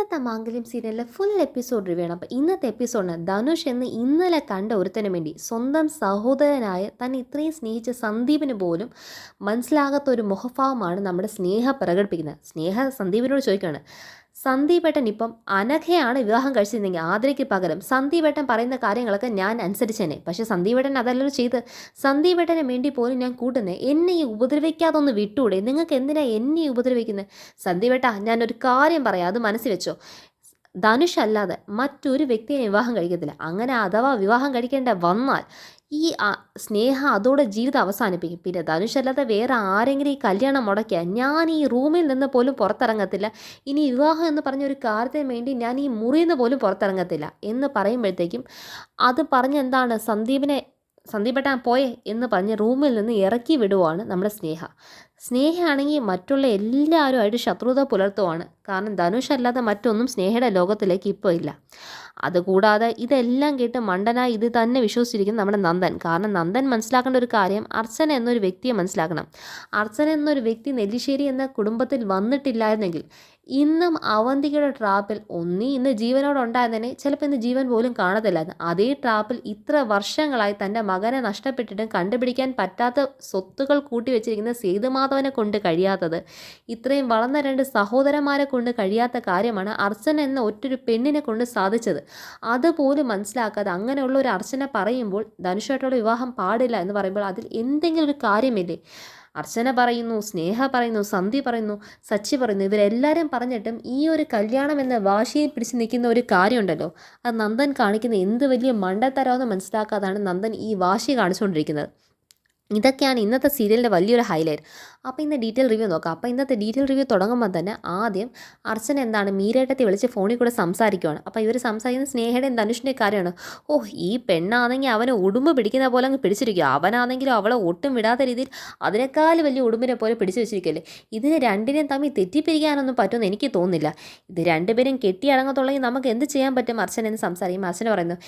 ഇന്നത്തെ മാംഗല്യം സീരിയലിലെ full episode review ആണ്. അപ്പോൾ ഇന്നത്തെ എപ്പിസോഡിന് ധനുഷ് എന്ന് ഇന്നലെ കണ്ട ഒരുത്തന് വേണ്ടി സ്വന്തം സഹോദരനായ തന്നെ ഇത്രയും സ്നേഹിച്ച സന്ദീപിന് പോലും മനസ്സിലാകാത്ത ഒരു മുഖഭാവമാണ് നമ്മുടെ സ്നേഹ പ്രകടിപ്പിക്കുന്നത്. സ്നേഹ സന്ദീപിനോട് ചോദിക്കുകയാണ്, സന്ദീപേട്ടൻ ഇപ്പം അനഘയാണ് വിവാഹം കഴിച്ചിരുന്നെങ്കിൽ ആതിരയ്ക്ക് പകരം സന്ദീപേട്ടൻ പറയുന്ന കാര്യങ്ങളൊക്കെ ഞാൻ അനുസരിച്ചേനെ. പക്ഷേ സന്ദീപേട്ടൻ അതല്ലല്ലോ ചെയ്ത്. സന്ദീപേട്ടന് വേണ്ടി പോലും ഞാൻ കൂട്ടുന്നത്. എന്നെ ഈ ഉപദ്രവിക്കാതൊന്ന് വിട്ടൂടെ? നിങ്ങൾക്ക് എന്തിനാ എന്നെ ഈ ഉപദ്രവിക്കുന്നത്? സന്ദീപേട്ടാ, ഞാനൊരു കാര്യം പറയാം, അത് മനസ്സിൽ വെച്ചോ. ധനുഷ് അല്ലാതെ മറ്റൊരു വ്യക്തിയെ വിവാഹം കഴിക്കത്തില്ല. അങ്ങനെ അഥവാ വിവാഹം കഴിക്കേണ്ട വന്നാൽ ഈ സ്നേഹ അതോടെ ജീവിതം അവസാനിപ്പിക്കും. പിന്നെ ധനുഷ് അല്ലാതെ വേറെ ആരെങ്കിലും ഈ കല്യാണം മുടക്കിയാൽ ഞാൻ ഈ റൂമിൽ നിന്ന് പോലും പുറത്തിറങ്ങത്തില്ല. ഇനി വിവാഹം എന്ന് പറഞ്ഞ ഒരു കാര്യത്തിന് വേണ്ടി ഞാൻ ഈ മുറിയിൽ നിന്ന് പോലും പുറത്തിറങ്ങത്തില്ല എന്ന് പറയുമ്പോഴത്തേക്കും അത് പറഞ്ഞെന്താണ്, സന്ദീപേട്ടൻ പോയേ എന്ന് പറഞ്ഞ് റൂമിൽ നിന്ന് ഇറക്കി വിടുവാണ് നമ്മുടെ സ്നേഹയാണെങ്കിൽ മറ്റുള്ള എല്ലാവരുമായിട്ട് ശത്രുത പുലർത്തുവാണ്. കാരണം ധനുഷ് അല്ലാതെ മറ്റൊന്നും സ്നേഹയുടെ ലോകത്തിലേക്ക് ഇപ്പോൾ ഇല്ല. അതുകൂടാതെ ഇതെല്ലാം കേട്ട് മണ്ടനായി ഇത് തന്നെ വിശ്വസിച്ചിരിക്കുന്നു നമ്മുടെ നന്ദൻ. കാരണം നന്ദൻ മനസ്സിലാക്കേണ്ട ഒരു കാര്യം, അർച്ചന എന്നൊരു വ്യക്തിയെ മനസ്സിലാക്കണം. അർച്ചന എന്നൊരു വ്യക്തി നെല്ലിശ്ശേരി എന്ന കുടുംബത്തിൽ വന്നിട്ടില്ലായിരുന്നെങ്കിൽ ഇന്നും അവന്തികയുടെ ട്രാപ്പിൽ ഇന്ന് ജീവനോടെ ഉണ്ടായിരുന്നതിനെ ചിലപ്പോൾ ഇന്ന് ജീവൻ പോലും കാണത്തില്ലായിരുന്നു. അതേ ട്രാപ്പിൽ ഇത്ര വർഷങ്ങളായി തൻ്റെ മകനെ നഷ്ടപ്പെട്ടിട്ടും കണ്ടുപിടിക്കാൻ പറ്റാത്ത സ്വത്തുകൾ കൂട്ടി വെച്ചിരിക്കുന്ന സേതുമാധവനെ കൊണ്ട് കഴിയാത്തത്, ഇത്രയും വളർന്ന രണ്ട് സഹോദരന്മാരെ കൊണ്ട് കഴിയാത്ത കാര്യമാണ് അർച്ചന എന്ന ഒറ്റൊരു പെണ്ണിനെ കൊണ്ട് സാധിച്ചത്. അതുപോലും മനസ്സിലാക്കാതെ അങ്ങനെയുള്ള ഒരു അർച്ചന പറയുമ്പോൾ ധനുഷായിട്ടുള്ള വിവാഹം പാടില്ല എന്ന് പറയുമ്പോൾ അതിൽ എന്തെങ്കിലും ഒരു കാര്യമില്ലേ? അർച്ചന പറയുന്നു, സ്നേഹ പറയുന്നു, സന്ധി പറയുന്നു, സച്ചി പറയുന്നു, ഇവരെല്ലാവരും പറഞ്ഞിട്ടും ഈ ഒരു കല്യാണം എന്ന വാശിയിൽ പിടിച്ച് നിൽക്കുന്ന ഒരു കാര്യമുണ്ടല്ലോ, അത് നന്ദൻ കാണിക്കുന്ന എന്ത് വലിയ മണ്ടത്തരമെന്ന് മനസ്സിലാക്കാതാണ് നന്ദൻ ഈ വാശി കാണിച്ചുകൊണ്ടിരിക്കുന്നത്. ഇതൊക്കെയാണ് ഇന്നത്തെ സീരിയലിൻ്റെ വലിയൊരു ഹൈലൈറ്റ്. അപ്പോൾ ഇന്ന് ഡീറ്റെയിൽ റിവ്യൂ നോക്കാം. അപ്പോൾ ഇന്നത്തെ ഡീറ്റെയിൽ റിവ്യൂ തുടങ്ങുമ്പോൾ തന്നെ ആദ്യം അർച്ചന മീരേട്ടത്തെ വിളിച്ച് ഫോണിൽ കൂടെ സംസാരിക്കുവാണ്. അപ്പോൾ ഇവർ സംസാരിക്കുന്ന സ്നേഹയുടെയും ധനുഷിൻ്റെയും കാര്യമാണ്. ഈ പെണ്ണാണെങ്കിൽ അവനെ ഉടുമ്പ് പിടിക്കുന്ന പോലെ അങ്ങ് പിടിച്ചിരിക്കുക, അവനാണെങ്കിലും അവളെ ഒട്ടും വിടാത്ത രീതിയിൽ അതിനേക്കാൾ വലിയ ഉടുമ്പിനെ പോലെ പിടിച്ചു വെച്ചിരിക്കല്ലേ. ഇതിന് രണ്ടിനെയും തമ്മിൽ തെറ്റിപ്പിരിക്കാനൊന്നും പറ്റുമെന്ന് എനിക്ക് തോന്നുന്നില്ല. ഇത് രണ്ടുപേരും കെട്ടിയടങ്ങത്തുള്ളെങ്കിൽ നമുക്ക് എന്ത് ചെയ്യാൻ പറ്റും? അർച്ചന എന്ന് സംസാരിക്കും. അർച്ചന പറയുന്നു,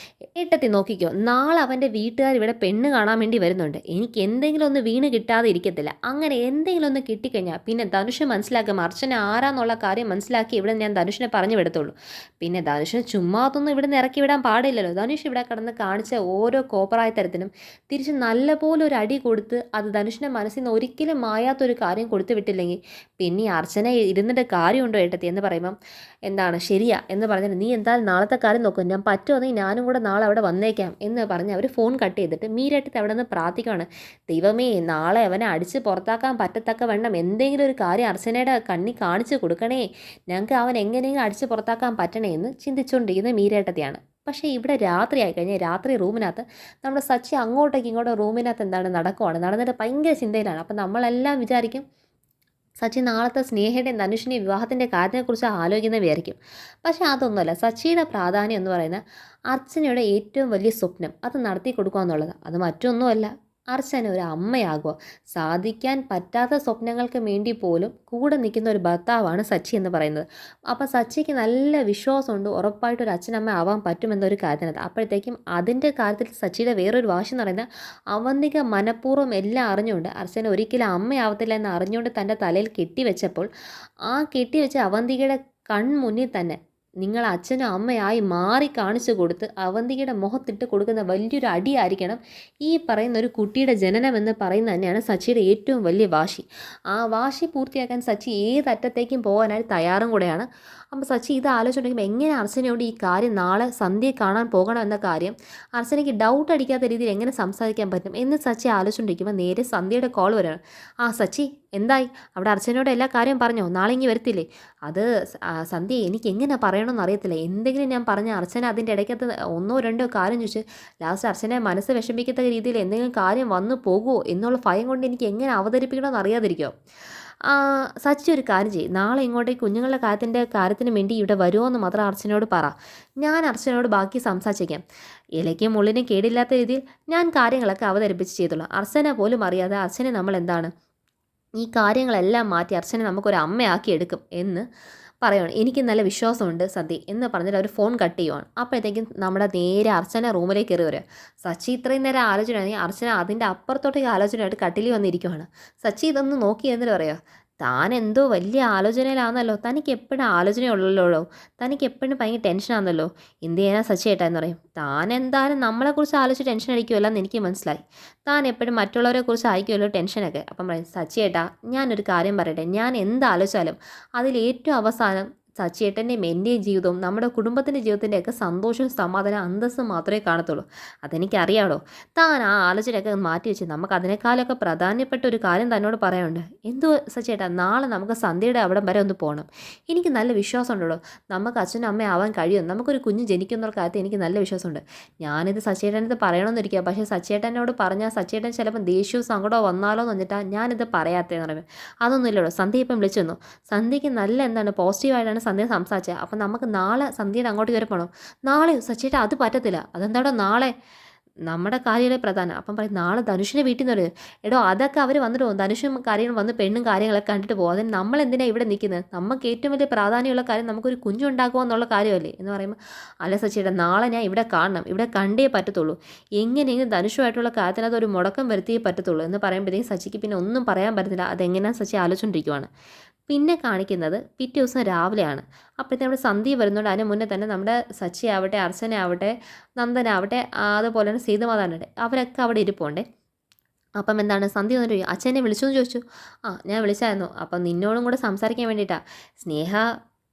ഏട്ടത്തി നോക്കിക്കോ, നാളെ അവൻ്റെ വീട്ടുകാർ ഇവിടെ പെണ്ണ് കാണാൻ വേണ്ടി വരുന്നുണ്ട്. എനിക്ക് എന്തെങ്കിലും ഒന്ന് വീണ് കിട്ടാതെ ഇരിക്കത്തില്ല. അങ്ങനെ എന്തെങ്കിലും ഒന്ന് കിട്ടിക്കഴിഞ്ഞാൽ പിന്നെ ധനുഷ് മനസ്സിലാക്കും അർച്ചന ആരാന്നുള്ള കാര്യം മനസ്സിലാക്കി ഇവിടെ ഞാൻ ധനുഷിനെ പറഞ്ഞു വിടത്തുള്ളൂ. പിന്നെ ധനുഷിന് ചുമ്മാതൊന്നും ഇവിടെ നിന്ന് ഇറക്കി വിടാൻ പാടില്ലല്ലോ. ധനുഷ് ഇവിടെ കിടന്ന് കാണിച്ച ഓരോ കോപ്പറായ തരത്തിനും തിരിച്ച് നല്ലപോലെ ഒരു അടി കൊടുത്ത് അത് ധനുഷിൻ്റെ മനസ്സിൽ നിന്ന് ഒരിക്കലും മായാത്തൊരു കാര്യം കൊടുത്തു വിട്ടില്ലെങ്കിൽ പിന്നെ അർച്ചന ഇരുന്നിട്ട് കാര്യമുണ്ടോ ഏട്ടത്തി എന്ന് പറയുമ്പം ശരിയാ എന്ന് പറഞ്ഞിട്ട് നീ എന്തായാലും നാളത്തെ കാര്യം നോക്കും, ഞാൻ പറ്റുമെന്നെങ്കിൽ ഞാനും കൂടെ നാളെ അവിടെ വന്നേക്കാം എന്ന് പറഞ്ഞ് അവർ ഫോൺ കട്ട് ചെയ്തിട്ട് മീരേട്ടത്തി അവിടെ നിന്ന് പ്രാർത്ഥിക്കുകയാണ്. ദൈവമേ, നാളെ അവനെ അടിച്ച് പുറത്താക്കാൻ പറ്റത്തക്ക വണ്ണം എന്തെങ്കിലും ഒരു കാര്യം അർച്ചനയുടെ കണ്ണി കാണിച്ചു കൊടുക്കണേ, ഞങ്ങൾക്ക് അവൻ എങ്ങനെയെങ്കിലും അടിച്ച് പുറത്താക്കാൻ പറ്റണേ എന്ന് ചിന്തിച്ചുകൊണ്ടിരിക്കുന്ന മീരേട്ടത്തെയാണ്. പക്ഷേ ഇവിടെ രാത്രി ആയിക്കഴിഞ്ഞാൽ രാത്രി റൂമിനകത്ത് നമ്മുടെ സച്ചി അങ്ങോട്ടേക്ക് ഇങ്ങോട്ടോ റൂമിനകത്ത് നടന്നിട്ട് ഭയങ്കര ചിന്തയിലാണ്. അപ്പം നമ്മളെല്ലാം വിചാരിക്കും സച്ചി നാളത്തെ സ്നേഹയുടെയും ധനുഷിൻ്റെയും വിവാഹത്തിൻ്റെ കാര്യത്തെക്കുറിച്ച് ആലോചിക്കുന്നവയായിരിക്കും. പക്ഷേ അതൊന്നുമല്ല. സച്ചിയുടെ പ്രാധാന്യം എന്ന് പറയുന്നത് അർച്ചനയുടെ ഏറ്റവും വലിയ സ്വപ്നം അത് നടത്തി കൊടുക്കുക എന്നുള്ളത്. അത് മറ്റൊന്നുമല്ല, അർച്ചന ഒരു അമ്മയാകുക. സാധിക്കാൻ പറ്റാത്ത സ്വപ്നങ്ങൾക്ക് വേണ്ടി പോലും കൂടെ നിൽക്കുന്ന ഒരു ഭർത്താവാണ് സച്ചി എന്ന് പറയുന്നത്. അപ്പോൾ സച്ചിക്ക് നല്ല വിശ്വാസമുണ്ട് ഉറപ്പായിട്ടൊരു അച്ഛനമ്മ ആവാൻ പറ്റുമെന്നൊരു കാര്യത്തിനകത്ത്. അപ്പോഴത്തേക്കും അതിൻ്റെ കാര്യത്തിൽ സച്ചിയുടെ വേറൊരു വാശി എന്ന് പറയുന്നത് അവന്തിക മനഃപൂർവ്വം എല്ലാം അറിഞ്ഞുകൊണ്ട് അർച്ചന ഒരിക്കലും അമ്മയാവത്തില്ല എന്ന് അറിഞ്ഞുകൊണ്ട് തൻ്റെ തലയിൽ കെട്ടിവെച്ചപ്പോൾ ആ കെട്ടിവെച്ച അവന്തികയുടെ കൺമുന്നിൽ തന്നെ നിങ്ങൾ അച്ഛനും അമ്മയായി മാറി കാണിച്ചു കൊടുത്ത് അവന്തികയുടെ മുഖത്തിട്ട് കൊടുക്കുന്ന വലിയൊരു അടിയായിരിക്കണം ഈ പറയുന്ന ഒരു കുട്ടിയുടെ ജനനം എന്ന് പറയുന്നത് തന്നെയാണ് സച്ചിയുടെ ഏറ്റവും വലിയ വാശി. ആ വാശി പൂർത്തിയാക്കാൻ സച്ചി ഏതറ്റത്തേക്കും പോകാനായി തയ്യാറും കൂടെയാണ്. അപ്പോൾ സച്ചി ഇത് ആലോചിച്ചിട്ടുണ്ടെങ്കിൽ എങ്ങനെ അർച്ചനയോട് ഈ കാര്യം നാളെ സന്ധ്യയെ കാണാൻ പോകണം എന്ന കാര്യം അർച്ചനയ്ക്ക് ഡൗട്ട് അടിക്കാത്ത രീതിയിൽ എങ്ങനെ സംസാരിക്കാൻ പറ്റും എന്ന് സച്ചി ആലോചിച്ചുകൊണ്ടിരിക്കുമ്പോൾ നേരെ സന്ധ്യയുടെ കോൾ വരികയാണ്. സച്ചി എന്തായി? അവിടെ അർച്ചനയോട് എല്ലാ കാര്യം പറഞ്ഞോ? നാളെ ഇങ്ങ് വരത്തില്ലേ? അത് സന്ധ്യ, എനിക്ക് എങ്ങനെ പറയണമെന്ന് അറിയത്തില്ല. എന്തെങ്കിലും ഞാൻ പറഞ്ഞ അർച്ചന അതിൻ്റെ ഇടയ്ക്കകത്ത് ഒന്നോ രണ്ടോ കാര്യം ചോദിച്ച് ലാസ്റ്റ് അർച്ചനെ മനസ്സ് വിഷമിക്കത്തക്ക രീതിയിൽ എന്തെങ്കിലും കാര്യം വന്നു പോകുമോ എന്നുള്ള ഭയം കൊണ്ട് എനിക്ക് എങ്ങനെ അവതരിപ്പിക്കണമെന്ന് അറിയാതിരിക്കുമോ? സച്ചി ഒരു കാര്യം ചെയ്യും, നാളെ ഇങ്ങോട്ടേക്ക് കുഞ്ഞുങ്ങളുടെ കാര്യത്തിന് വേണ്ടി ഇവിടെ വരുമോ എന്ന് മാത്രം അർച്ചനയോട് പറ. ഞാൻ അർച്ചനയോട് ബാക്കി സംസാരിച്ചേക്കാം. ഇലയ്ക്കും മുള്ളിനും കേടില്ലാത്ത രീതിയിൽ ഞാൻ കാര്യങ്ങളൊക്കെ അവതരിപ്പിച്ച് ചെയ്തോളാം. അർച്ചന പോലും അറിയാതെ അർച്ചനെ നമ്മൾ ഈ കാര്യങ്ങളെല്ലാം മാറ്റി അർച്ചനെ നമുക്കൊരു അമ്മയാക്കി എടുക്കും എന്ന് പറയുകയാണ്. എനിക്ക് നല്ല വിശ്വാസമുണ്ട് സന്ധ്യ എന്ന് പറഞ്ഞിട്ട് അവർ ഫോൺ കട്ട് ചെയ്യുവാണ്. അപ്പോഴത്തേക്കും നമ്മുടെ നേരെ അർച്ചന റൂമിലേക്ക് കയറി വരിക. സച്ചി ഇത്രയും നേരം ആലോചനയാണെങ്കിൽ അർച്ചന അതിൻ്റെ അപ്പുറത്തോട്ടേക്ക് ആലോചനയായിട്ട് കട്ടിലിൽ വന്നിരിക്കുവാണ്. സച്ചി ഇതൊന്ന് നോക്കി എന്നിട്ട് പറയുക, താൻ എന്തോ വലിയ ആലോചനയിലാണെന്നല്ലോ, തനിക്ക് എപ്പോഴും ആലോചനയുള്ളല്ലോ, തനിക്ക് എപ്പോഴും ഭയങ്കര ടെൻഷനാണെന്നല്ലോ, എന്ത് ചെയ്യാനാ സച്ചിയേട്ടാ എന്ന് പറയും. താൻ എന്തായാലും നമ്മളെക്കുറിച്ച് ആലോചിച്ച് ടെൻഷൻ അടിക്കുമല്ലോ എന്ന് എനിക്ക് മനസ്സിലായി, താൻ എപ്പോഴും മറ്റുള്ളവരെക്കുറിച്ച് ആയിരിക്കുമല്ലോ ടെൻഷനൊക്കെ. അപ്പം പറയും, സച്ചിയേട്ടാ ഞാനൊരു കാര്യം പറയട്ടെ, ഞാൻ എന്താലോചിച്ചാലും അതിൽ ഏറ്റവും അവസാനം സച്ചിയേട്ടൻ്റെയും എൻ്റെയും ജീവിതവും നമ്മുടെ കുടുംബത്തിൻ്റെ ജീവിതത്തിൻ്റെയൊക്കെ സന്തോഷവും സമാധാനം അന്തസ്സും മാത്രമേ കാണത്തുള്ളൂ. അതെനിക്കറിയാമോ. താൻ ആ ആലോചനയൊക്കെ മാറ്റി വെച്ച് നമുക്ക് അതിനേക്കാളൊക്കെ പ്രധാനപ്പെട്ട ഒരു കാര്യം തന്നോട് പറയാനുണ്ട്. എന്തോ സച്ചിയേട്ടാ, നാളെ നമുക്ക് സന്ധ്യയുടെ അവിടം വരെ ഒന്ന് പോകണം. എനിക്ക് നല്ല വിശ്വാസമുണ്ടല്ലോ, നമുക്ക് അച്ഛനും അമ്മയും ആവാൻ കഴിയും, നമുക്കൊരു കുഞ്ഞ് ജനിക്കുന്ന കാര്യത്തിൽ എനിക്ക് നല്ല വിശ്വാസമുണ്ട്. ഞാനിത് സച്ചിയേട്ടനത് പറയണമെന്നിരിക്കുക, പക്ഷേ സച്ചിയേട്ടനോട് പറഞ്ഞാൽ സച്ചിയേട്ടൻ ചിലപ്പോൾ ദേഷ്യവും സങ്കടമോ വന്നാലോ എന്ന് വെച്ചിട്ടാണ് ഞാനിത് പറയാത്തതെന്ന് പറയുമ്പോൾ, അതൊന്നുമില്ലല്ലോ. സന്ധ്യ ഇപ്പം വിളിച്ചു തന്നു, സന്ധ്യയ്ക്ക് നല്ല എന്താണ് പോസിറ്റീവായിട്ടാണ് സന്ധ്യ സംസാരിച്ചത്. അപ്പം നമുക്ക് നാളെ സന്ധ്യയുടെ അങ്ങോട്ട് കയറി പോകണം. നാളെയോ സച്ചിയേട്ടാ, അത് പറ്റത്തില്ല. അതെന്താടോ നാളെ, നമ്മുടെ കാര്യങ്ങളെ പ്രധാനം. അപ്പം പറയും, നാളെ ധനുഷിനെ വീട്ടിൽ നിന്ന് വരും. എടോ അതൊക്കെ അവർ വന്നിട്ട് പോകും, ധനുഷും കാര്യങ്ങളും വന്ന് പെണ്ണും കാര്യങ്ങളൊക്കെ കണ്ടിട്ട് പോകും. അതിന് നമ്മൾ എന്തിനാണ് ഇവിടെ നിൽക്കുന്നത്, നമുക്ക് ഏറ്റവും വലിയ പ്രാധാന്യമുള്ള കാര്യം നമുക്കൊരു കുഞ്ഞുണ്ടാക്കുക എന്നുള്ള കാര്യമല്ലേ എന്ന് പറയുമ്പോൾ, അല്ല സച്ചിയേട്ടാ നാളെ ഞാൻ ഇവിടെ കാണണം, ഇവിടെ കണ്ടേ പറ്റത്തുള്ളൂ, എങ്ങനെയെങ്കിലും ധനുഷുമായിട്ടുള്ള കാര്യത്തിനകത്ത് ഒരു മുടക്കം വരുത്തിയേ പറ്റത്തുള്ളൂ എന്ന് പറയുമ്പോഴത്തേക്കും സച്ചിക്ക് പിന്നെ ഒന്നും പറയാൻ പറ്റുന്നില്ല. അതെങ്ങനെയാണ് സച്ചി ആലോചിച്ചുകൊണ്ടിരിക്കുവാണ്. പിന്നെ കാണിക്കുന്നത് പിറ്റേ ദിവസം രാവിലെയാണ്. അപ്പോഴത്തെ നമ്മുടെ സന്ധ്യ വരുന്നുണ്ട്. അതിന് മുന്നേ തന്നെ നമ്മുടെ സച്ചി ആവട്ടെ, അർച്ചനയാവട്ടെ, നന്ദനാവട്ടെ, അതുപോലെ തന്നെ സീതമാതാവട്ടെ, അവരൊക്കെ അവിടെ ഇരിപ്പുണ്ട്. അപ്പം എന്താണ് സന്ധ്യ വന്നിട്ട് അച്ഛനെ വിളിച്ചു എന്ന് ചോദിച്ചു. ആ ഞാൻ വിളിച്ചായിരുന്നു, അപ്പം നിന്നോടും കൂടെ സംസാരിക്കാൻ വേണ്ടിയിട്ടാണ്. സ്നേഹ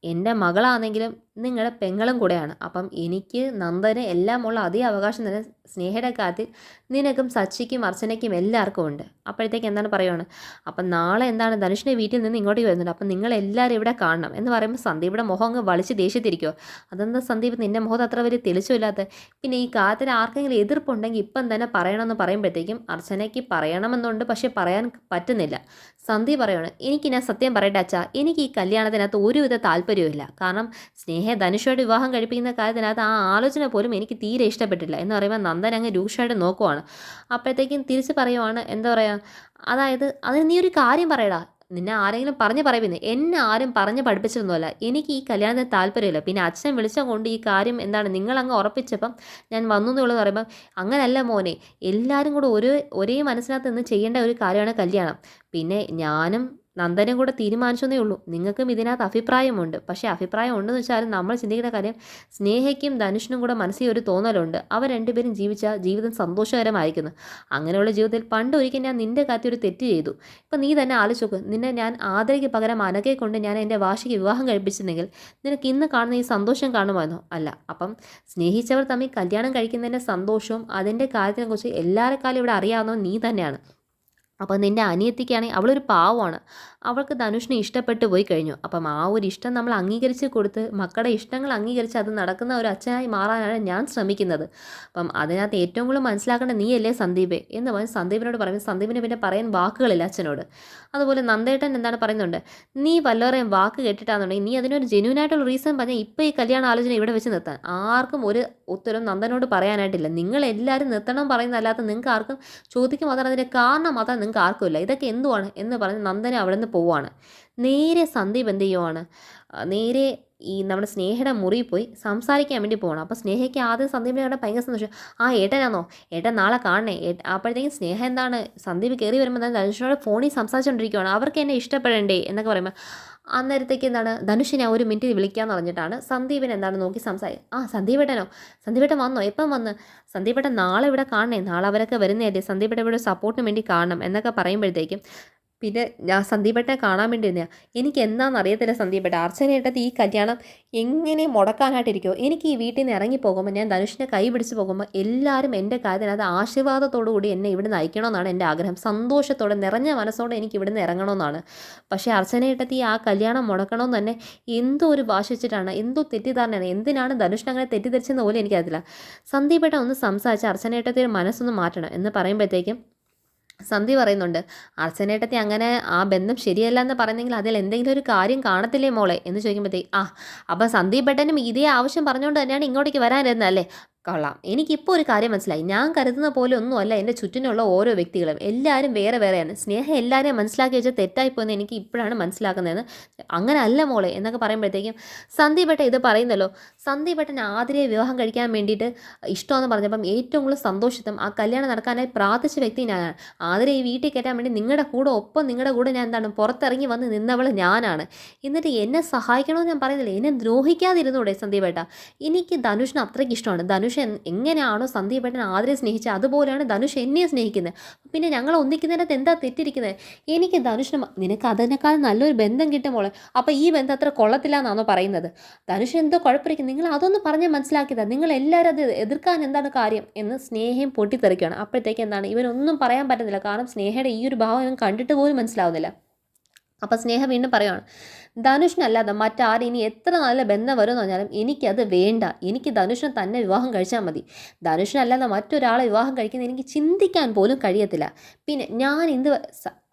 എൻ്റെ മകളാണെങ്കിലും നിങ്ങളുടെ പെങ്ങളും കൂടെയാണ്. അപ്പം എനിക്ക് നന്ദന് എല്ലാം ഉള്ള അതേ അവകാശം തന്നെ സ്നേഹയുടെ കാര്യത്തിൽ നിനക്കും സച്ചിക്കും അർച്ചനയ്ക്കും എല്ലാവർക്കും ഉണ്ട്. അപ്പോഴത്തേക്ക് എന്താണ് പറയുവാണ്, അപ്പം നാളെ എന്താണ് ധനുഷിൻ്റെ വീട്ടിൽ നിന്ന് ഇങ്ങോട്ടേക്ക് വരുന്നുണ്ട്, അപ്പം നിങ്ങളെല്ലാവരും ഇവിടെ കാണണം എന്ന് പറയുമ്പോൾ സന്ദീപിയുടെ മുഖം അങ്ങ് വളിച്ച് ദേഷ്യത്തിരിക്കുമോ. അതെന്താ സന്ദീപ് നിൻ്റെ മുഖത്ത് അത്ര വലിയ തെളിച്ചില്ലാത്ത, പിന്നെ ഈ കാര്യത്തിൽ ആർക്കെങ്കിലും എതിർപ്പുണ്ടെങ്കിൽ ഇപ്പം തന്നെ പറയണമെന്ന് പറയുമ്പോഴത്തേക്കും അർച്ചനയ്ക്ക് പറയണമെന്നുണ്ട്, പക്ഷേ പറയാൻ പറ്റുന്നില്ല. സന്ദീപ് പറയുവാണ്, എനിക്ക് ഞാൻ സത്യം പറയട്ടെ അച്ഛാ, എനിക്ക് ഈ കല്യാണത്തിനകത്ത് ഒരുവിധ താല്പര്യമില്ല. കാരണം ധനുഷോട് വിവാഹം കഴിപ്പിക്കുന്ന കാര്യത്തിനകത്ത് ആ ആലോചന പോലും എനിക്ക് തീരെ ഇഷ്ടപ്പെട്ടില്ല എന്ന് പറയുമ്പോൾ നന്ദൻ അങ്ങ് രൂക്ഷമായിട്ട് നോക്കുവാണ്. അപ്പോഴത്തേക്കും തിരിച്ച് പറയുവാണ്, എന്താ പറയുക, അതായത് അതിന് നീ ഒരു കാര്യം പറയടാ, നിന്നെ ആരെങ്കിലും പറഞ്ഞ് പറയിപ്പിന്നെ, എന്നെ ആരും പറഞ്ഞ് പഠിപ്പിച്ചിരുന്നല്ല, എനിക്ക് ഈ കല്യാണത്തിന് താല്പര്യമില്ല. പിന്നെ അച്ഛൻ വിളിച്ചാൽ കൊണ്ട് ഈ കാര്യം എന്താണ് നിങ്ങളങ്ങ് ഉറപ്പിച്ചപ്പം ഞാൻ വന്നു എന്നുള്ളത് പറയുമ്പം, അങ്ങനല്ല മോനെ, എല്ലാവരും കൂടെ ഒരേ മനസ്സിനകത്ത് നിന്ന് ചെയ്യേണ്ട ഒരു കാര്യമാണ് കല്യാണം. പിന്നെ ഞാനും നന്ദനും കൂടെ തീരുമാനിച്ചതേ ഉള്ളൂ, നിങ്ങൾക്കും ഇതിനകത്ത് അഭിപ്രായമുണ്ട്. പക്ഷേ അഭിപ്രായം ഉണ്ടെന്ന് വെച്ചാലും നമ്മൾ ചിന്തിക്കുന്ന കാര്യം, സ്നേഹയ്ക്കും ധനുഷിനും കൂടെ മനസ്സിൽ ഒരു തോന്നലുണ്ട്, അവർ രണ്ടുപേരും ജീവിച്ചാൽ ജീവിതം സന്തോഷകരമായിരിക്കുന്നു. അങ്ങനെയുള്ള ജീവിതത്തിൽ പണ്ടൊരിക്കൽ ഞാൻ നിൻ്റെ കാര്യത്തിൽ ഒരു തെറ്റ് ചെയ്തു. ഇപ്പം നീ തന്നെ ആലോചിച്ച്, നിന്നെ ഞാൻ ആദരയ്ക്ക് പകരം അനഘയെ കൊണ്ട് ഞാൻ എൻ്റെ വാശിക്ക് വിവാഹം കഴിപ്പിച്ചിരുന്നെങ്കിൽ നിനക്ക് ഇന്ന് കാണുന്ന ഈ സന്തോഷം കാണുമായിരുന്നോ? അല്ല. അപ്പം സ്നേഹിച്ചവർ തമ്മിൽ കല്യാണം കഴിക്കുന്നതിൻ്റെ സന്തോഷവും അതിൻ്റെ കാര്യത്തിനെക്കുറിച്ച് എല്ലാവരെക്കാളും ഇവിടെ അറിയാവുന്നത് നീ തന്നെയാണ്. അപ്പോൾ നിൻ്റെ അനിയത്തിക്കാണെങ്കിൽ അവളൊരു പാവമാണ്, അവൾക്ക് ധനുഷിനെ ഇഷ്ടപ്പെട്ടു പോയി കഴിഞ്ഞു. അപ്പം ആ ഒരു ഇഷ്ടം നമ്മൾ അംഗീകരിച്ച് കൊടുത്ത് മക്കളുടെ ഇഷ്ടങ്ങൾ അംഗീകരിച്ച് അത് നടക്കുന്ന ഒരു അച്ഛനായി മാറാനാണ് ഞാൻ ശ്രമിക്കുന്നത്. അപ്പം അതിനകത്ത് ഏറ്റവും കൂടുതൽ മനസ്സിലാക്കേണ്ട നീയല്ലേ സന്ദീപേ എന്ന് പറഞ്ഞ് സന്ദീപിനോട് പറയുമ്പോൾ സന്ദീപിന് പിന്നെ പറയാൻ വാക്കുകളില്ല അച്ഛനോട്. അതുപോലെ നന്ദേട്ടൻ എന്താണ് പറയുന്നുണ്ട്, നീ വല്ലവരെയും വാക്ക് കേട്ടിട്ടാണെന്നുണ്ടെങ്കിൽ നീ അതിനൊരു ജെന്യൂനായിട്ടുള്ള റീസൺ പറഞ്ഞാൽ ഇപ്പോൾ ഈ കല്യാണ ആലോചന ഇവിടെ വെച്ച് നിർത്താൻ ആർക്കും ഒരു ഉത്തരം നന്ദനോട് പറയാനായിട്ടില്ല. നിങ്ങളെല്ലാവരും നിർത്തണം പറയുന്നതല്ലാത്ത നിങ്ങൾക്ക് ആർക്കും ചോദിക്കും മാത്രം അതിൻ്റെ കാരണം മാത്രം നിങ്ങൾക്ക് ആർക്കുമില്ല. ഇതൊക്കെ എന്തുവാണ് എന്ന് പറഞ്ഞ് നന്ദന അവിടെ നിന്ന് പോവാണ്. നേരെ സന്ദീപ് എന്ത് ചെയ്യുവാണ്, നേരെ ഈ നമ്മുടെ സ്നേഹയുടെ മുറിയിൽ പോയി സംസാരിക്കാൻ വേണ്ടി പോകണം. അപ്പോൾ സ്നേഹയ്ക്ക് ആദ്യം സന്ദീപിനെ കണ്ടാൽ ഭയങ്കര സന്തോഷം. ആ ഏട്ടനാണോ, ഏട്ടൻ നാളെ കാണണേ. അപ്പോഴത്തേക്കും സ്നേഹ എന്താണ് സന്ദീപ് കയറി വരുമ്പോൾ തന്നെ ധനുഷിനോട് ഫോണിൽ സംസാരിച്ചുകൊണ്ടിരിക്കുകയാണ്, അവർക്ക് എന്നെ ഇഷ്ടപ്പെടണ്ടേ എന്നൊക്കെ പറയുമ്പോൾ അന്നേരത്തേക്ക് എന്താണ് ധനുഷിനെ ഒരു മിനിറ്റ് വിളിക്കാമെന്ന് പറഞ്ഞിട്ടാണ് സന്ദീപിനെ എന്താണ് നോക്കി ആ സന്ദീപേട്ടനോ, സന്ദീപേട്ടൻ വന്നോ, എപ്പം വന്ന്, സന്ദീപേട്ടൻ നാളെ ഇവിടെ കാണണേ, നാളെ അവരൊക്കെ വരുന്നതല്ലേ, സന്ദീപേട്ടൻ ഇവിടെ സപ്പോർട്ടിന് വേണ്ടി കാണണം എന്നൊക്കെ പറയുമ്പോഴത്തേക്കും പിന്നെ ഞാൻ സന്ദീപേട്ടനെ കാണാൻ വേണ്ടി ഇരുന്നതാണ്. എനിക്ക് എന്താണെന്ന് അറിയത്തില്ല സന്ദീപേട്ട, അർച്ചനയേട്ടത് ഈ കല്യാണം എങ്ങനെ മുടക്കാനായിട്ടിരിക്കുമോ. എനിക്ക് ഈ വീട്ടിൽ നിന്ന് ഇറങ്ങി പോകുമ്പോൾ ഞാൻ ധനുഷിനെ കൈ പിടിച്ച് പോകുമ്പോൾ എല്ലാവരും എൻ്റെ കാര്യത്തിനകത്ത് ആശീർവാദത്തോടു കൂടി എന്നെ ഇവിടെ നിന്ന് അയക്കണമെന്നാണ് എൻ്റെ ആഗ്രഹം. സന്തോഷത്തോടെ നിറഞ്ഞ മനസ്സോടെ എനിക്ക് ഇവിടെ നിന്ന് ഇറങ്ങണമെന്നാണ്. പക്ഷേ അർച്ചനയേട്ടത്തി ആ കല്യാണം മുടക്കണമെന്ന് തന്നെ എന്തോ ഒരു വാശി വെച്ചിട്ടാണ്, എന്തോ തെറ്റിദ്ധാരണയാണ്, എന്തിനാണ് ധനുഷിനെ അങ്ങനെ തെറ്റിദ്ധരിച്ചെന്ന് പോലും എനിക്കറിയില്ല. സന്ദീപേട്ട ഒന്ന് സംസാരിച്ച് അർച്ചനയേട്ടത്തിയുടെ മനസ്സൊന്ന് മാറ്റണം എന്ന് പറയുമ്പോഴത്തേക്കും സന്ധ്യ പറയുന്നുണ്ട്, അർച്ചനേട്ടത്തി അങ്ങനെ ആ ബന്ധം ശരിയല്ല എന്ന് പറയുന്നെങ്കിൽ അതിൽ എന്തെങ്കിലും ഒരു കാര്യം കാണത്തില്ലേ മോളെ എന്ന് ചോദിക്കുമ്പോഴത്തേക്ക് അപ്പം സന്ദീപേട്ടനും ഇതേ ആവശ്യം പറഞ്ഞുകൊണ്ട് തന്നെയാണ് ഇങ്ങോട്ടേക്ക് വരാനിരുന്നത് അല്ലേ, കൊള്ളാം. എനിക്കിപ്പോൾ ഒരു കാര്യം മനസ്സിലായി. ഞാൻ കരുതുന്ന പോലെ ഒന്നുമല്ല എൻ്റെ ചുറ്റിനുള്ള ഓരോ വ്യക്തികളും. എല്ലാവരും വേറെ വേറെയാണ്. സ്നേഹം എല്ലാവരെയും മനസ്സിലാക്കി വെച്ചാൽ തെറ്റായിപ്പോയെന്ന് എനിക്ക് ഇപ്പോഴാണ് മനസ്സിലാക്കുന്നതെന്ന്. അങ്ങനെ അല്ല മോളെ എന്നൊക്കെ പറയുമ്പോഴത്തേക്കും സന്ദീപേട്ടൻ ഇത് പറയുന്നല്ലോ. സന്ദീപേട്ടൻ ആതിരയെ വിവാഹം കഴിക്കാൻ വേണ്ടിയിട്ട് ഇഷ്ടമെന്ന് പറഞ്ഞപ്പം ഏറ്റവും കൂടുതൽ സന്തോഷത്തും ആ കല്യാണം നടക്കാനായി പ്രാർത്ഥിച്ച വ്യക്തി ഞാനാണ്. ആതിര ഈ വീട്ടിൽ കയറ്റാൻ വേണ്ടി നിങ്ങളുടെ കൂടെ ഒപ്പം നിങ്ങളുടെ കൂടെ ഞാൻ എന്താണ് പുറത്തിറങ്ങി വന്ന് നിന്നവൾ ഞാനാണ്. എന്നിട്ട് എന്നെ സഹായിക്കണമെന്ന് ഞാൻ പറയുന്നില്ല. എന്നെ ദ്രോഹിക്കാതിരുന്നൂടെ സന്ദീപേട്ട? എനിക്ക് ധനുഷിന് അത്രയ്ക്ക് ഇഷ്ടമാണ്. ധനുഷ് എങ്ങനെയാണോ സന്ദീപേട്ടൻ ആതിരയെ സ്നേഹിച്ചത് അതുപോലെയാണ് ധനുഷ് എന്നെ സ്നേഹിക്കുന്നത്. പിന്നെ ഞങ്ങൾ ഒന്നിക്കുന്നതിനകത്ത് എന്താ തെറ്റിരിക്കുന്നത്? എനിക്ക് ധനുഷിന് നിനക്ക് അതിനേക്കാൾ നല്ലൊരു ബന്ധം കിട്ടും മോളെ. അപ്പോൾ ഈ ബന്ധം അത്ര കൊള്ളത്തില്ല എന്നാണോ പറയുന്നത്? ധനുഷ് എന്തോ കുഴപ്പമിരിക്കും. നിങ്ങൾ അതൊന്ന് പറഞ്ഞ് മനസ്സിലാക്കിയതാണ്. നിങ്ങൾ എല്ലാവരും അത് എതിർക്കാൻ എന്താണ് കാര്യം എന്ന് സ്നേഹയും പൊട്ടിത്തെറിക്കുകയാണ്. അപ്പോഴത്തേക്ക് എന്താണ് ഇവനൊന്നും പറയാൻ പറ്റുന്നില്ല. കാരണം സ്നേഹയുടെ ഈ ഒരു ഭാവം ഇവൻ കണ്ടിട്ട് പോലും മനസ്സിലാവുന്നില്ല. അപ്പം സ്നേഹ വീണ്ടും പറയുകയാണ്, ധനുഷിനല്ലാതെ മറ്റാരും ഇനി എത്ര നല്ല ബന്ധം വരുമെന്ന് പറഞ്ഞാലും എനിക്കത് വേണ്ട. എനിക്ക് ധനുഷിനെ തന്നെ വിവാഹം കഴിച്ചാൽ മതി. ധനുഷിനല്ലാതെ മറ്റൊരാളെ വിവാഹം കഴിക്കുന്നത് എനിക്ക് ചിന്തിക്കാൻ പോലും കഴിയത്തില്ല. പിന്നെ ഞാൻ എന്ത്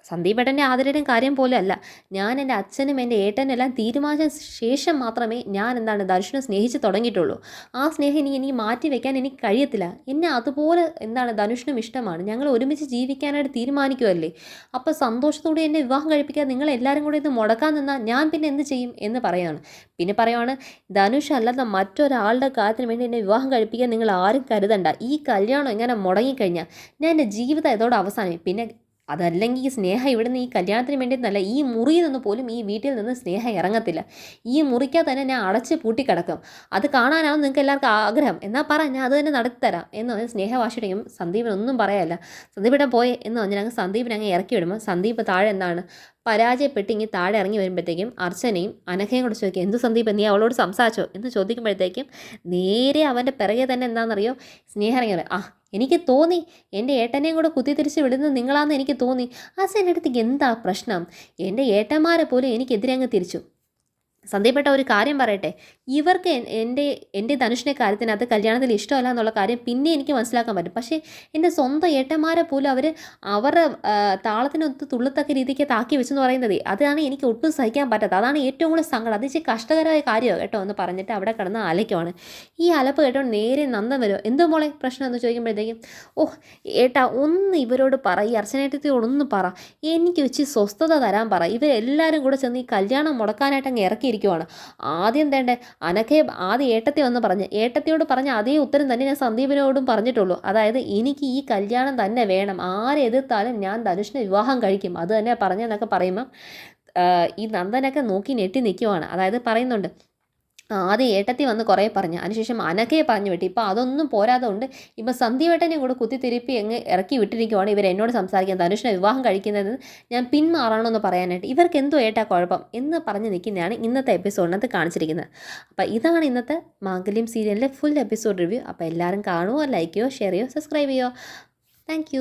സന്ദീപേട്ടൻ്റെ ആതിരയുടെയും കാര്യം പോലും അല്ല. ഞാൻ എൻ്റെ അച്ഛനും എൻ്റെ ഏട്ടനും എല്ലാം തീരുമാനിച്ച ശേഷം മാത്രമേ ഞാൻ എന്താണ് ധനുഷിനെ സ്നേഹിച്ച് തുടങ്ങിയിട്ടുള്ളൂ. ആ സ്നേഹം എനിക്ക് മാറ്റി വെക്കാൻ എനിക്ക് കഴിയത്തില്ല. എന്നെ അതുപോലെ എന്താണ് ധനുഷിനും ഇഷ്ടമാണ്. ഞങ്ങൾ ഒരുമിച്ച് ജീവിക്കാനായിട്ട് തീരുമാനിക്കുമല്ലേ. അപ്പോൾ സന്തോഷത്തോടെ എന്നെ വിവാഹം കഴിപ്പിക്കാൻ നിങ്ങൾ എല്ലാവരും കൂടെ ഇത് മുടക്കാൻ നിന്നാൽ ഞാൻ പിന്നെ എന്ത് ചെയ്യും എന്ന് പറയുകയാണ്. പിന്നെ പറയുവാണ്, ധനുഷ് അല്ലാതെ മറ്റൊരാളുടെ കാര്യത്തിന് വേണ്ടി എന്നെ വിവാഹം കഴിപ്പിക്കാൻ നിങ്ങൾ ആരും കരുതണ്ട. ഈ കല്യാണം എങ്ങനെ മുടങ്ങിക്കഴിഞ്ഞാൽ ഞാൻ എൻ്റെ ജീവിതം ഇതോടെ അവസാനിക്കും. പിന്നെ അതല്ലെങ്കിൽ ഈ സ്നേഹം ഇവിടുന്ന് ഈ കല്യാണത്തിന് വേണ്ടിയെന്നല്ല, ഈ മുറിയിൽ നിന്ന് പോലും ഈ വീട്ടിൽ നിന്ന് സ്നേഹം ഇറങ്ങത്തില്ല. ഈ മുറിക്കാൽ തന്നെ ഞാൻ അടച്ച് പൂട്ടിക്കിടക്കും. അത് കാണാനാവും നിങ്ങൾക്ക് എല്ലാവർക്കും ആഗ്രഹം. എന്നാൽ പറ, ഞാൻ അത് തന്നെ നടത്തിത്തരാം എന്ന് പറഞ്ഞ് സ്നേഹവാശിയുടെയും സന്ദീപിനൊന്നും പറയാല്ല. സന്ദീപിടെ പോയെ എന്ന് പറഞ്ഞാൽ സന്ദീപിനെ അങ്ങ് ഇറക്കി വിടുമ്പോൾ സന്ദീപ് താഴെ എന്താണ് പരാജയപ്പെട്ട് ഇങ്ങനെ താഴെ ഇറങ്ങി വരുമ്പോഴത്തേക്കും അർച്ചനയും അനഘയും കൂടെ ചോദിക്കും, എന്ത് സന്ദീപ് നീ അവളോട് സംസാരിച്ചോ എന്ന് ചോദിക്കുമ്പോഴത്തേക്കും നേരെ അവൻ്റെ പിറകെ തന്നെ എന്താണെന്നറിയോ സ്നേഹം ഇറങ്ങി പറയും, എനിക്ക് തോന്നി എൻ്റെ ഏട്ടനെയും കൂടെ കുത്തിത്തിരിച്ച് വിടുന്നത് നിങ്ങളാണെന്ന് എനിക്ക് തോന്നി. എൻ്റെ അടുത്തേക്ക് എന്താ പ്രശ്നം? എൻ്റെ ഏട്ടന്മാരെ പോലും എനിക്കെതിരെ അങ്ങ് തിരിച്ചു. സന്ദീപേട്ട ഒരു കാര്യം പറയട്ടെ, ഇവർക്ക് എൻ്റെ ധനുഷിൻ്റെ കാര്യത്തിനകത്ത് കല്യാണത്തിൽ ഇഷ്ടമല്ല എന്നുള്ള കാര്യം പിന്നെ എനിക്ക് മനസ്സിലാക്കാൻ പറ്റും. പക്ഷേ എൻ്റെ സ്വന്തം ഏട്ടന്മാരെ പോലും അവരുടെ താളത്തിനൊത്ത് തുള്ളത്തക്ക രീതിക്ക് താക്കി വെച്ചെന്ന് പറയുന്നത് അതാണ് എനിക്ക് ഒട്ടും സഹിക്കാൻ പറ്റാത്തത്. അതാണ് ഏറ്റവും കൂടുതൽ സങ്കടം. അത് ഇച്ചിരി കഷ്ടകരമായ കാര്യമോ കേട്ടോ എന്ന് പറഞ്ഞിട്ട് അവിടെ കിടന്ന് അലയ്ക്കുവാണ്. ഈ അലപ്പ് കേട്ടോ നേരെ നന്ദം വരുമോ, എന്തോ മോളെ പ്രശ്നം എന്ന് ചോദിക്കുമ്പോഴത്തേക്കും, ഏട്ടാ ഒന്ന് ഇവരോട് പറ, ഈ അർച്ചനേട്ടത്തിയോടൊന്ന് പറ, എനിക്ക് വെച്ച് സ്വസ്ഥത തരാൻ പറ. ഇവരെല്ലാവരും കൂടെ ചെന്ന് ഈ കല്യാണം മുടക്കാനായിട്ട് അങ്ങ് ഇരിക്കുവാണ്. ആദ്യം തേണ്ടേ ആദ്യം ഏട്ടത്തി വന്ന് പറഞ്ഞ് ഏട്ടത്തിയോട് പറഞ്ഞ അതേ ഉത്തരം തന്നെ ഞാൻ സന്ദീപിനോടും പറഞ്ഞിട്ടുള്ളൂ. അതായത് എനിക്ക് ഈ കല്യാണം തന്നെ വേണം, ആരെ എതിർത്താലും ഞാൻ ധനുഷിനെ വിവാഹം കഴിക്കും, അത് തന്നെ പറഞ്ഞെന്നൊക്കെ പറയുമ്പം ഈ നന്ദനൊക്കെ നോക്കി ഞെട്ടി നിൽക്കുവാണ്. അതായത് പറയുന്നുണ്ട്, ആദ്യം ഏട്ടത്തി വന്ന് കുറേ പറഞ്ഞു, അതിനുശേഷം അനക്കയെ പറഞ്ഞു വിട്ടു. ഇപ്പോൾ അതൊന്നും പോരാതെ കൊണ്ട് ഇപ്പോൾ സന്ദീപേട്ടനെ കൂടെ കുത്തിത്തിരിപ്പി അങ്ങ് ഇറക്കി വിട്ടിരിക്കുവാണ്. ഇവരെന്നോട് സംസാരിക്കാൻ ധനുഷിനെ വിവാഹം കഴിക്കുന്നത് ഞാൻ പിന്മാറണമെന്ന് പറയാനായിട്ട്. ഇവർക്ക് എന്തോ ഏട്ടാ കുഴപ്പം എന്ന് പറഞ്ഞ് നിൽക്കുന്നതാണ് ഇന്നത്തെ എപ്പിസോഡിനകത്ത് കാണിച്ചിരിക്കുന്നത്. അപ്പോൾ ഇതാണ് ഇന്നത്തെ മാംഗല്യം സീരിയലിലെ ഫുൾ എപ്പിസോഡ് റിവ്യൂ. അപ്പോൾ എല്ലാവരും കാണുമോ, ലൈക്ക് ചെയ്യുമോ, ഷെയർ ചെയ്യുമോ, സബ്സ്ക്രൈബ് ചെയ്യുമോ. താങ്ക്